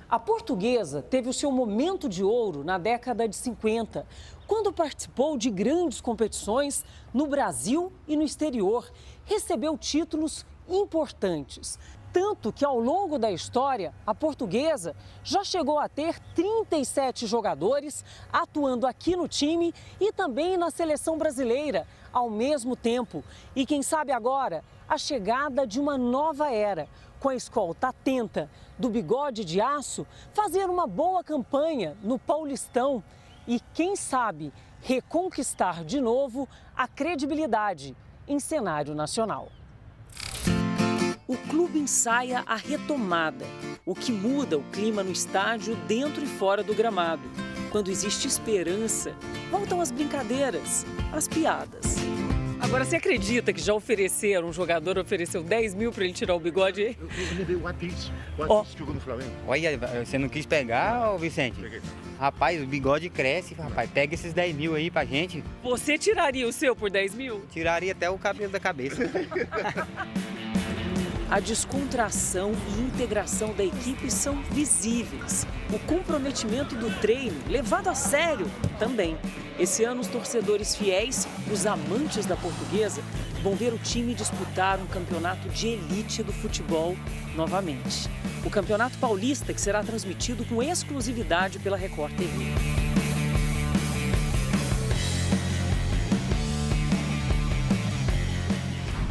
A Portuguesa teve o seu momento de ouro na década de 50, quando participou de grandes competições no Brasil e no exterior. Recebeu títulos importantes. Tanto que, ao longo da história, a Portuguesa já chegou a ter 37 jogadores atuando aqui no time e também na seleção brasileira ao mesmo tempo. E quem sabe agora, a chegada de uma nova era, com a escolta atenta do Bigode de Aço, fazer uma boa campanha no Paulistão e, quem sabe, reconquistar de novo a credibilidade em cenário nacional. O clube ensaia a retomada, o que muda o clima no estádio dentro e fora do gramado. Quando existe esperança, voltam as brincadeiras, as piadas. Agora, você acredita que já ofereceram, um jogador ofereceu 10 mil para ele tirar o bigode? Eu lembrei o Atis. O Atis jogou no Flamengo. Olha, você não quis pegar, ô Vicente? Peguei. Rapaz, o bigode cresce, rapaz. Pega esses 10 mil aí pra gente. Você tiraria o seu por 10 mil? Tiraria até o cabelo da cabeça. A descontração e integração da equipe são visíveis. O comprometimento do treino, levado a sério, também. Esse ano, os torcedores fiéis, os amantes da Portuguesa, vão ver o time disputar um campeonato de elite do futebol novamente. O Campeonato Paulista, que será transmitido com exclusividade pela Record TV.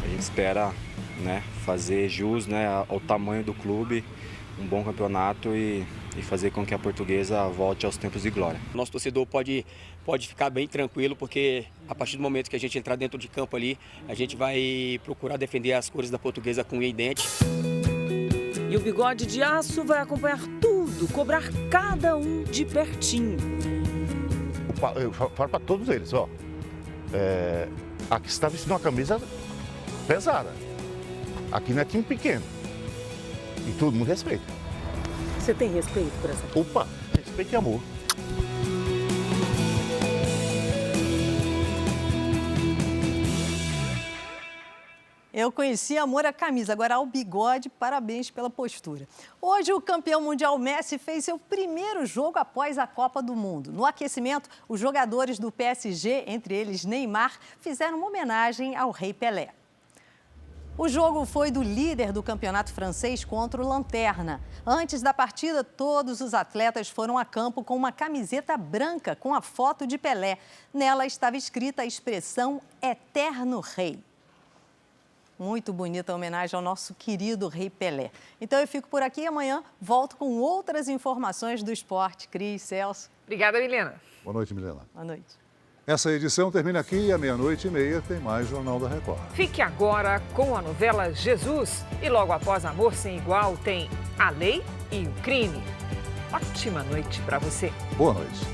A gente espera, né, fazer jus, né, ao tamanho do clube, um bom campeonato e fazer com que a Portuguesa volte aos tempos de glória. Nosso torcedor pode ficar bem tranquilo, porque a partir do momento que a gente entrar dentro de campo ali, a gente vai procurar defender as cores da Portuguesa com unha e dente. E o Bigode de Aço vai acompanhar tudo, cobrar cada um de pertinho. Eu falo para todos eles, ó. Aqui você está vestindo uma camisa pesada. Aqui não é time pequeno. E todo mundo respeita. Você tem respeito por essa coisa? Opa, respeito e amor. Eu conheci amor à camisa, agora ao bigode, parabéns pela postura. Hoje o campeão mundial Messi fez seu primeiro jogo após a Copa do Mundo. No aquecimento, os jogadores do PSG, entre eles Neymar, fizeram uma homenagem ao rei Pelé. O jogo foi do líder do campeonato francês contra o Lanterna. Antes da partida, todos os atletas foram a campo com uma camiseta branca com a foto de Pelé. Nela estava escrita a expressão Eterno Rei. Muito bonita a homenagem ao nosso querido rei Pelé. Então eu fico por aqui e amanhã volto com outras informações do esporte. Cris, Celso. Obrigada, Milena. Boa noite, Milena. Boa noite. Essa edição termina aqui e à 00:30 tem mais Jornal da Record. Fique agora com a novela Jesus. E logo após Amor Sem Igual tem A Lei e o Crime. Ótima noite para você. Boa noite.